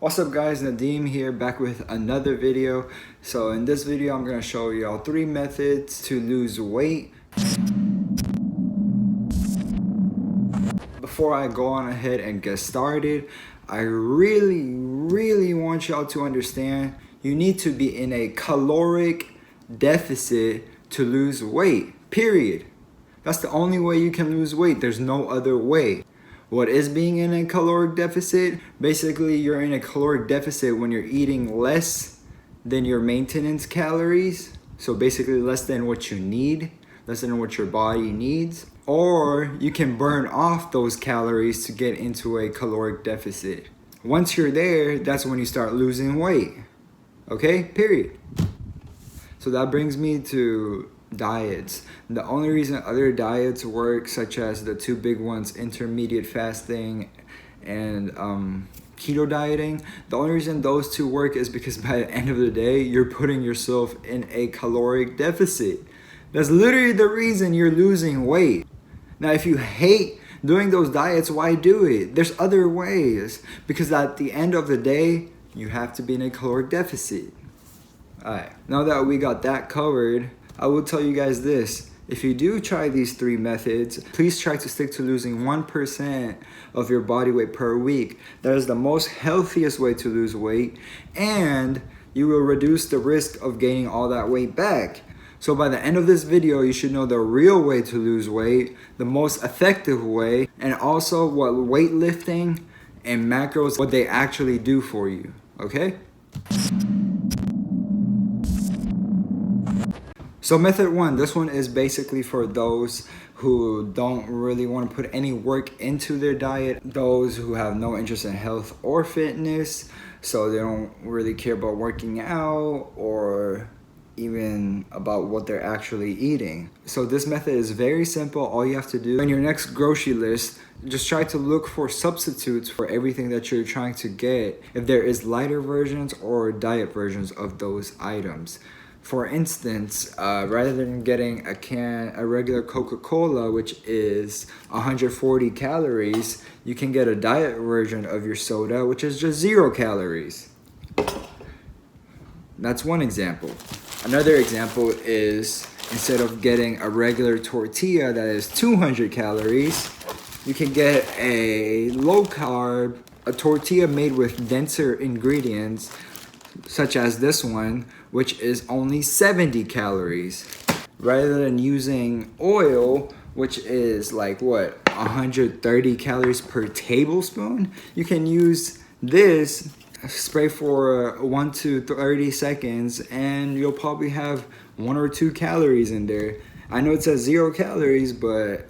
What's up guys, Nadeem here, back with another video. So in this video I'm going to show y'all 3 methods to lose weight. Before I go on ahead and get started, I really want y'all to understand you need to be in a caloric deficit to lose weight, period. That's the only way you can lose weight. There's no other way. What is being in a caloric deficit? Basically, you're in a caloric deficit when you're eating less than your maintenance calories. So basically less than what you need, less than what your body needs. Or you can burn off those calories to get into a caloric deficit. Once you're there, that's when you start losing weight. Okay, period. So that brings me to diets. The only reason other diets work, such as the 2 big ones, intermediate fasting and keto dieting, the only reason those 2 work is because by the end of the day, you're putting yourself in a caloric deficit. That's literally the reason you're losing weight. Now, if you hate doing those diets, why do it? There's other ways, because at the end of the day, you have to be in a caloric deficit. Alright, now that we got that covered, I will tell you guys this. If you do try these 3 methods, please try to stick to losing 1% of your body weight per week. That is the most healthiest way to lose weight, and you will reduce the risk of gaining all that weight back. So by the end of this video, you should know the real way to lose weight, the most effective way, and also what weightlifting and macros, what they actually do for you, okay? So method 1, this one is basically for those who don't really want to put any work into their diet, those who have no interest in health or fitness, so they don't really care about working out or even about what they're actually eating. So this method is very simple. All you have to do in your next grocery list, just try to look for substitutes for everything that you're trying to get, if there is lighter versions or diet versions of those items. For instance, rather than getting a regular Coca-Cola, which is 140 calories, you can get a diet version of your soda, which is just 0 calories. That's one example. Another example is, instead of getting a regular tortilla that is 200 calories, you can get a low-carb, a tortilla made with denser ingredients, such as this one, which is only 70 calories. Rather than using oil, which is like 130 calories per tablespoon, you can use this, spray for 1 to 30 seconds, and you'll probably have 1 or 2 calories in there. I know it says 0 calories, but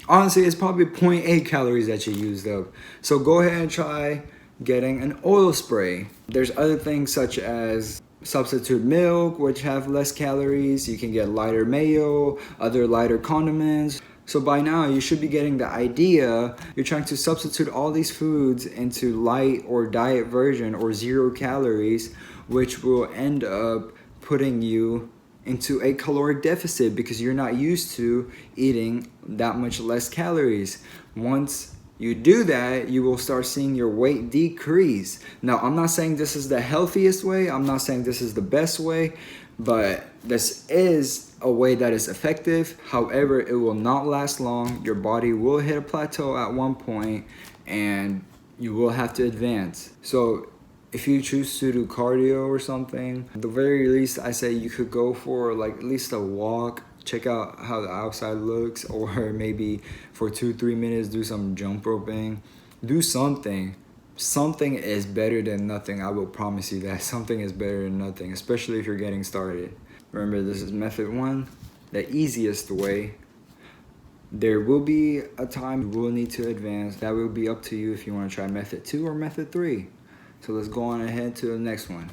honestly, it's probably 0.8 calories that you used up. So go ahead and try getting an oil spray. There's other things such as substitute milk, which have less calories. You can get lighter mayo, other lighter condiments. So by now you should be getting the idea. You're trying to substitute all these foods into light or diet version or 0 calories, which will end up putting you into a caloric deficit because you're not used to eating that much less calories. Once you do that, you will start seeing your weight decrease. Now, I'm not saying this is the healthiest way. I'm not saying this is the best way, but this is a way that is effective. However, it will not last long. Your body will hit a plateau at one point and you will have to advance. So if you choose to do cardio or something, at the very least, I say you could go for at least a walk. Check out how the outside looks, or maybe for 2-3 minutes do some jump roping. Do something. Something is better than nothing. I will promise you that. Something is better than nothing, especially if you're getting started. Remember, this is method 1, the easiest way. There will be a time you will need to advance. That will be up to you if you want to try method 2 or method 3. So let's go on ahead to the next one.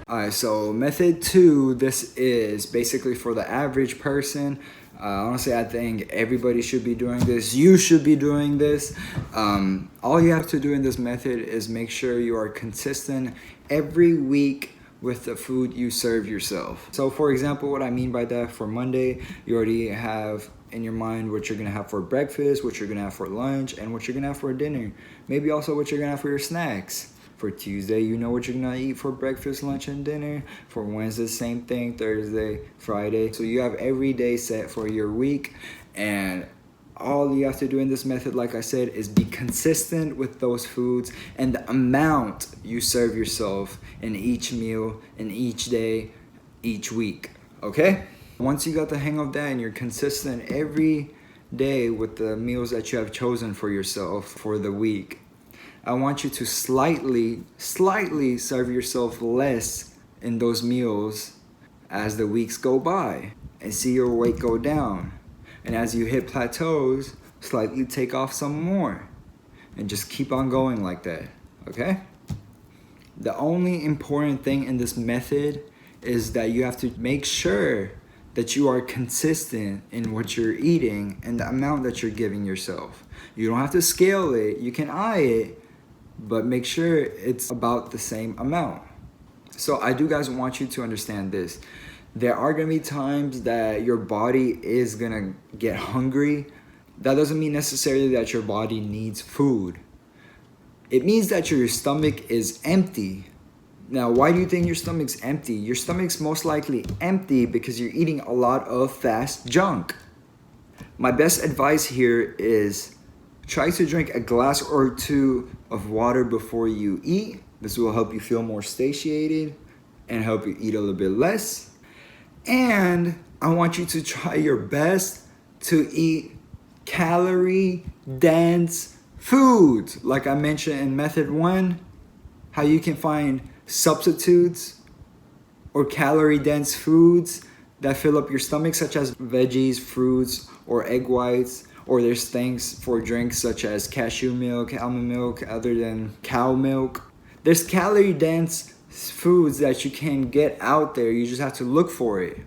Alright, so method 2, this is basically for the average person. Honestly, I think everybody should be doing this. You should be doing this. All you have to do in this method is make sure you are consistent every week with the food you serve yourself. So for example, what I mean by that, for Monday, you already have in your mind what you're gonna have for breakfast, what you're gonna have for lunch, and what you're gonna have for dinner. Maybe also what you're gonna have for your snacks. For Tuesday, you know what you're gonna eat for breakfast, lunch, and dinner. For Wednesday, same thing. Thursday, Friday. So you have every day set for your week, and all you have to do in this method, like I said, is be consistent with those foods and the amount you serve yourself in each meal, in each day, each week. Okay? Once you got the hang of that and you're consistent every day with the meals that you have chosen for yourself for the week, I want you to slightly serve yourself less in those meals as the weeks go by and see your weight go down. And as you hit plateaus, slightly take off some more and just keep on going like that, okay? The only important thing in this method is that you have to make sure that you are consistent in what you're eating and the amount that you're giving yourself. You don't have to scale it, you can eye it, but make sure it's about the same amount. So I do guys want you to understand this. There are gonna be times that your body is gonna get hungry. That doesn't mean necessarily that your body needs food. It means that your stomach is empty. Now, why do you think your stomach's empty? Your stomach's most likely empty because you're eating a lot of fast junk. My best advice here is try to drink a glass or two of water before you eat. This will help you feel more satiated and help you eat a little bit less. And I want you to try your best to eat calorie-dense foods. Like I mentioned in method 1, how you can find substitutes or calorie-dense foods that fill up your stomach, such as veggies, fruits, or egg whites. Or there's things for drinks such as cashew milk, almond milk, other than cow milk. There's calorie-dense foods that you can get out there. You just have to look for it.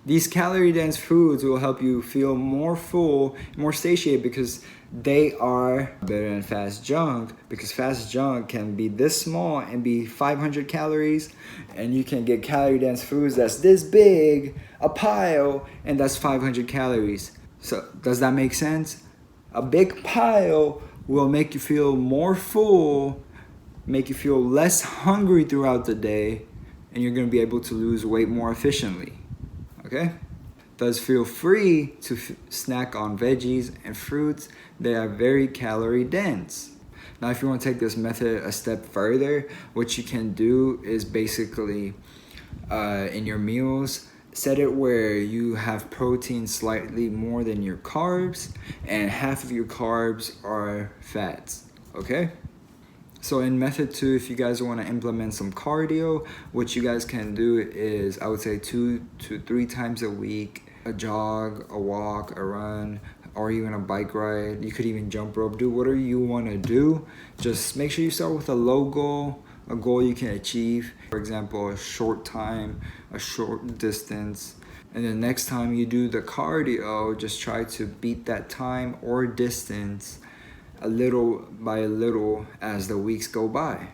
These calorie-dense foods will help you feel more full, more satiated, because they are better than fast junk, because fast junk can be this small and be 500 calories, and you can get calorie-dense foods that's this big, a pile, and that's 500 calories. So does that make sense? A big pile will make you feel more full, make you feel less hungry throughout the day, and you're gonna be able to lose weight more efficiently, okay? Thus feel free to snack on veggies and fruits. They are very calorie dense. Now, if you want to take this method a step further, what you can do is basically in your meals, set it where you have protein slightly more than your carbs, and half of your carbs are fats, okay? So in method 2, if you guys want to implement some cardio, what you guys can do is, I would say 2 to 3 times a week, a jog, a walk, a run, or even a bike ride. You could even jump rope, do whatever you want to do. Just make sure you start with a low goal, a goal you can achieve. For example, a short time, a short distance. And then next time you do the cardio, just try to beat that time or distance a little by little as the weeks go by.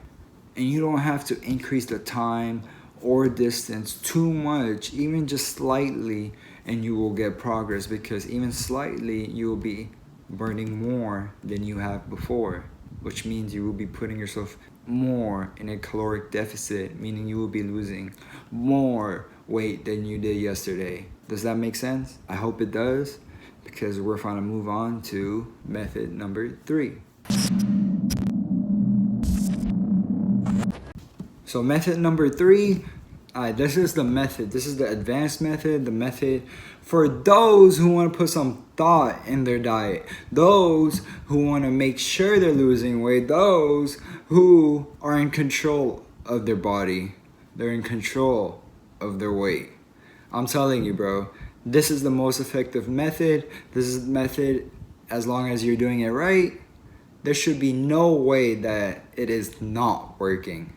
And you don't have to increase the time or distance too much, even just slightly, and you will get progress, because even slightly you will be burning more than you have before, which means you will be putting yourself more in a caloric deficit, meaning you will be losing more weight than you did yesterday. Does that make sense? I hope it does, because we're going to move on to method number 3. So method number 3, this is the method. This is the advanced method, the method for those who want to put some thought in their diet, those who want to make sure they're losing weight, those who are in control of their body, they're in control of their weight. I'm telling you, bro, this is the most effective method. This is the method, as long as you're doing it right, there should be no way that it is not working.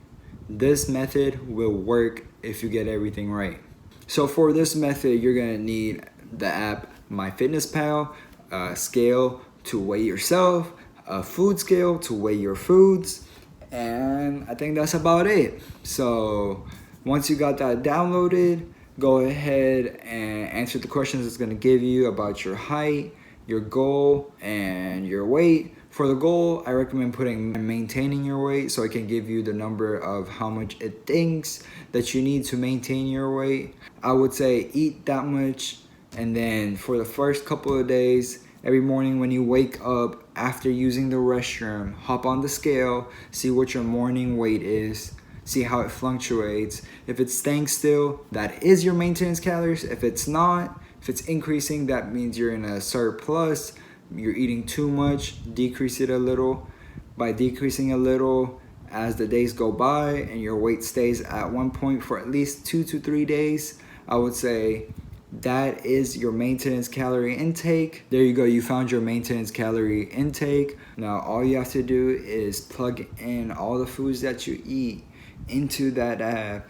This method will work if you get everything right. So for this method, you're gonna need the app MyFitnessPal, a scale to weigh yourself, a food scale to weigh your foods, and I think that's about it. So once you got that downloaded, go ahead and answer the questions it's going to give you about your height, your goal, and your weight. For the goal, I recommend putting maintaining your weight, so it can give you the number of how much it thinks that you need to maintain your weight. I would say eat that much, and then for the first couple of days, every morning when you wake up after using the restroom, hop on the scale, see what your morning weight is, see how it fluctuates. If it's staying still, that is your maintenance calories. If it's not, if it's increasing, that means you're in a surplus. You're eating too much, decrease it a little. By decreasing a little, as the days go by and your weight stays at one point for at least 2 to 3 days, I would say that is your maintenance calorie intake. There you go, you found your maintenance calorie intake. Now all you have to do is plug in all the foods that you eat into that app,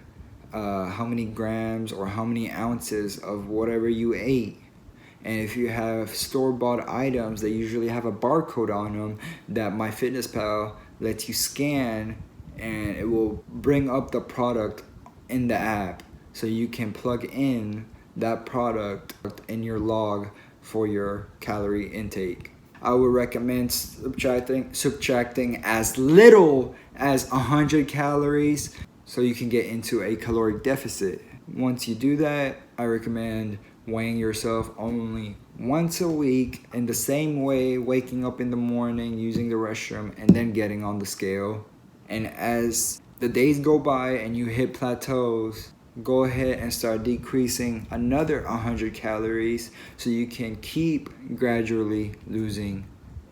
how many grams or how many ounces of whatever you ate. And if you have store-bought items, they usually have a barcode on them that MyFitnessPal lets you scan, and it will bring up the product in the app, so you can plug in that product in your log for your calorie intake. I would recommend subtracting as little as 100 calories so you can get into a caloric deficit. Once you do that, I recommend weighing yourself only once a week, in the same way, waking up in the morning, using the restroom, and then getting on the scale. And as the days go by and you hit plateaus, go ahead and start decreasing another 100 calories so you can keep gradually losing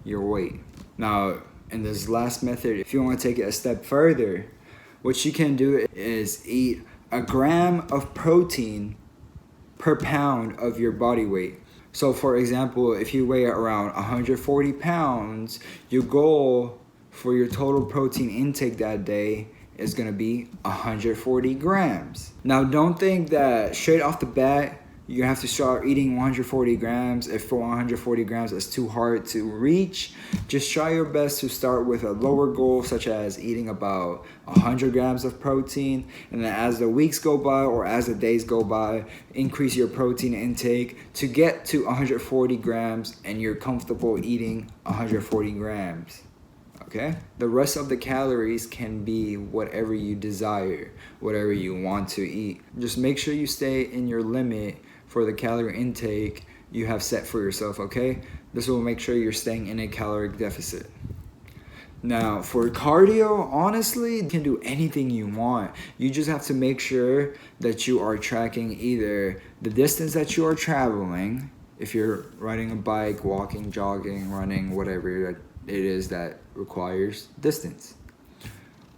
your weight. Now, in this last method, if you want to take it a step further, what you can do is eat a gram of protein per pound of your body weight. So for example, if you weigh around 140 pounds, your goal for your total protein intake that day is going to be 140 grams. Now don't think that straight off the bat you have to start eating 140 grams. If for 140 grams is too hard to reach, just try your best to start with a lower goal, such as eating about 100 grams of protein. And then as the weeks go by or as the days go by, increase your protein intake to get to 140 grams and you're comfortable eating 140 grams. Okay? The rest of the calories can be whatever you desire, whatever you want to eat. Just make sure you stay in your limit for the calorie intake you have set for yourself, okay? This will make sure you're staying in a caloric deficit. Now, for cardio, honestly, you can do anything you want. You just have to make sure that you are tracking either the distance that you are traveling, if you're riding a bike, walking, jogging, running, whatever it is that requires distance.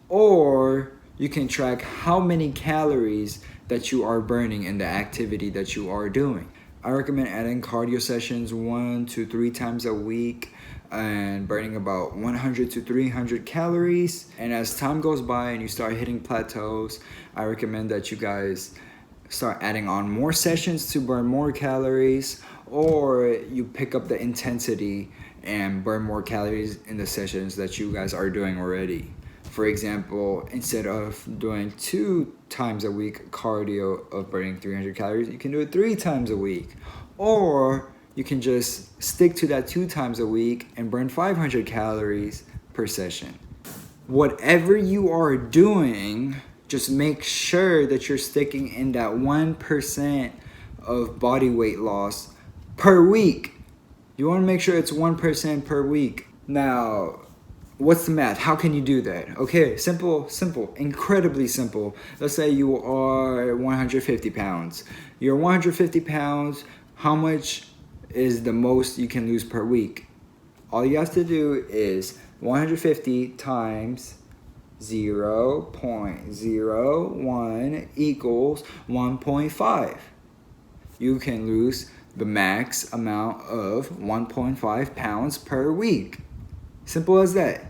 Or you can track how many calories that you are burning in the activity that you are doing. I recommend adding cardio sessions 1 to 3 times a week and burning about 100 to 300 calories. And as time goes by and you start hitting plateaus, I recommend that you guys start adding on more sessions to burn more calories, or you pick up the intensity and burn more calories in the sessions that you guys are doing already. For example, instead of doing 2 times a week cardio of burning 300 calories, you can do it 3 times a week. Or you can just stick to that 2 times a week and burn 500 calories per session. Whatever you are doing, just make sure that you're sticking in that 1% of body weight loss per week. You want to make sure it's 1% per week. Now, what's the math? How can you do that? Okay, simple, incredibly simple. Let's say you are 150 pounds. You're 150 pounds. How much is the most you can lose per week? All you have to do is 150 times 0.01 equals 1.5. You can lose the max amount of 1.5 pounds per week. Simple as that.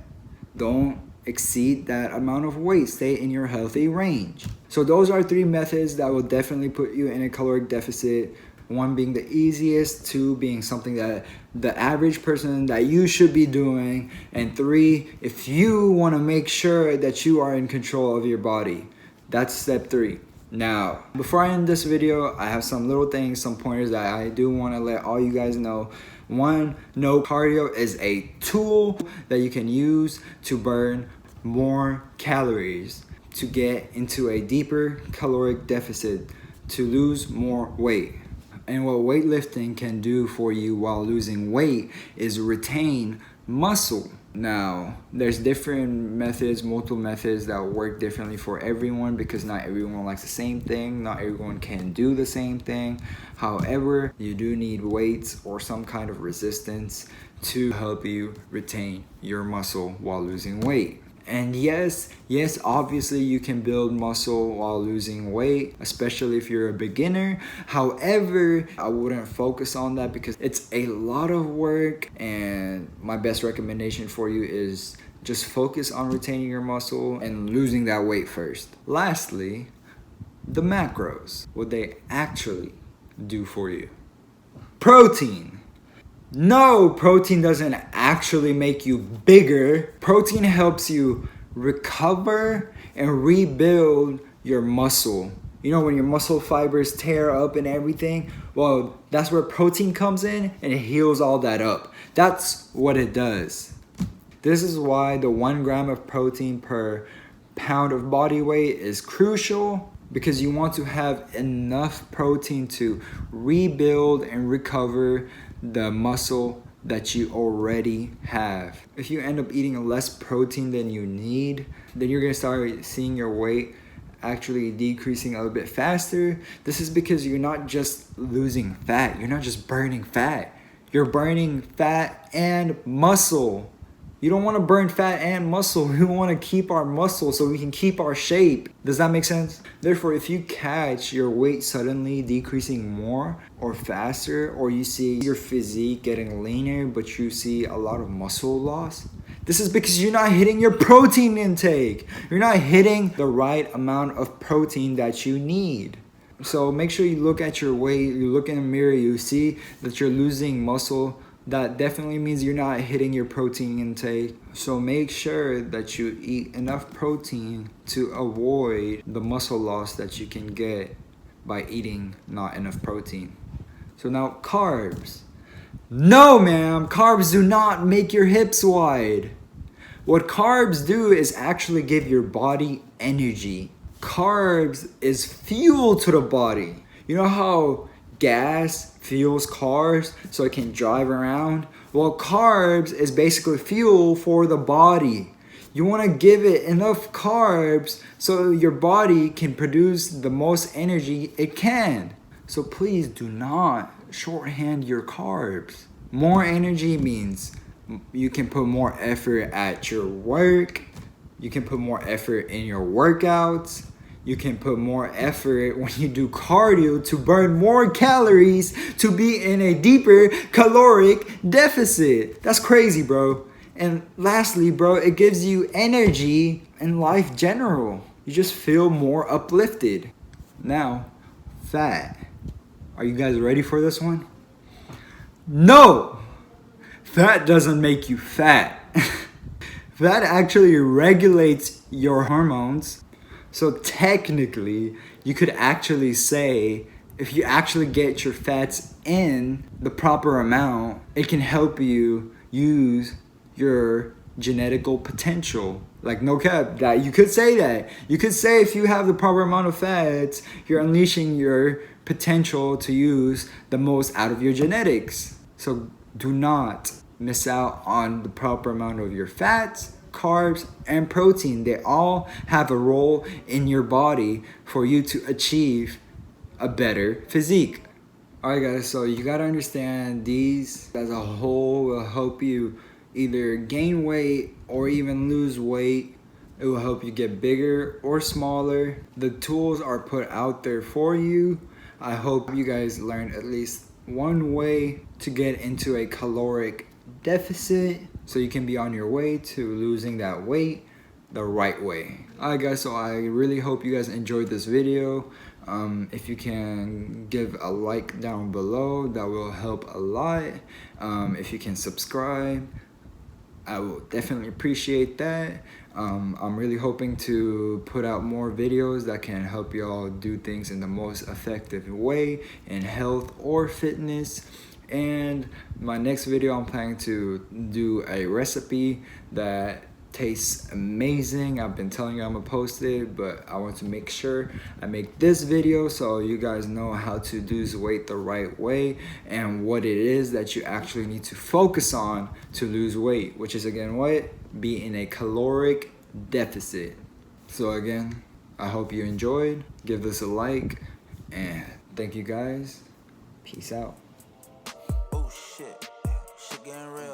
Don't exceed that amount of weight. Stay in your healthy range. So those are 3 methods that will definitely put you in a caloric deficit. 1 being the easiest, 2 being something that the average person that you should be doing, and 3, if you want to make sure that you are in control of your body. That's step 3. Now, before I end this video, I have some little things, some pointers that I do want to let all you guys know. One, no, cardio is a tool that you can use to burn more calories, to get into a deeper caloric deficit, to lose more weight. And what weightlifting can do for you while losing weight is retain muscle. Now, there's different methods, multiple methods that work differently for everyone because not everyone likes the same thing, not everyone can do the same thing. However, you do need weights or some kind of resistance to help you retain your muscle while losing weight. And yes, obviously you can build muscle while losing weight, especially if you're a beginner. However, I wouldn't focus on that because it's a lot of work, and my best recommendation for you is just focus on retaining your muscle and losing that weight first. Lastly, the macros, what they actually do for you. Protein. No, protein doesn't actually make you bigger. Protein helps you recover and rebuild your muscle. You know, when your muscle fibers tear up and everything, well, that's where protein comes in and it heals all that up. That's what it does. This is why the 1 gram of protein per pound of body weight is crucial, because you want to have enough protein to rebuild and recover the muscle that you already have. If you end up eating less protein than you need, then you're gonna start seeing your weight actually decreasing a little bit faster. This is because you're not just losing fat, you're not just burning fat, you're burning fat and muscle. You don't want to burn fat and muscle. We want to keep our muscle so we can keep our shape. Does that make sense? Therefore, if you catch your weight suddenly decreasing more or faster, or you see your physique getting leaner, but you see a lot of muscle loss, this is because you're not hitting your protein intake. You're not hitting the right amount of protein that you need. So make sure you look at your weight, you look in the mirror, you see that you're losing muscle. That definitely means you're not hitting your protein intake. So make sure that you eat enough protein to avoid the muscle loss that you can get by eating not enough protein. So now carbs. No, ma'am, carbs do not make your hips wide. What carbs do is actually give your body energy. Carbs is fuel to the body. You know how gas fuels cars so it can drive around? Well, carbs is basically fuel for the body. You want to give it enough carbs so your body can produce the most energy it can. So please do not shorthand your carbs. More energy means you can put more effort at your work, you can put more effort in your workouts, you can put more effort when you do cardio to burn more calories to be in a deeper caloric deficit. That's crazy, bro. And lastly, bro, it gives you energy in life general. You just feel more uplifted. Now, fat. Are you guys ready for this one? No! Fat doesn't make you fat. Fat actually regulates your hormones. So technically, you could actually say, if you actually get your fats in the proper amount, it can help you use your genetical potential. Like, no cap, that you could say that. You could say if you have the proper amount of fats, you're unleashing your potential to use the most out of your genetics. So do not miss out on the proper amount of your fats, carbs, and protein. They all have a role in your body for you to achieve a better physique. Alright guys, so you gotta understand these as a whole will help you either gain weight or even lose weight. It will help you get bigger or smaller. The tools are put out there for you. I hope you guys learned at least one way to get into a caloric deficit so you can be on your way to losing that weight the right way. Alright guys, so I really hope you guys enjoyed this video. If you can give a like down below, that will help a lot. If you can subscribe, I will definitely appreciate that. I'm really hoping to put out more videos that can help y'all do things in the most effective way in health or fitness. And my next video, I'm planning to do a recipe that tastes amazing. I've been telling you I'm gonna post it, but I want to make sure I make this video so you guys know how to lose weight the right way and what it is that you actually need to focus on to lose weight, which is again what? Be in a caloric deficit. So again, I hope you enjoyed. Give this a like, and thank you guys. Peace out. Oh shit, shit getting real.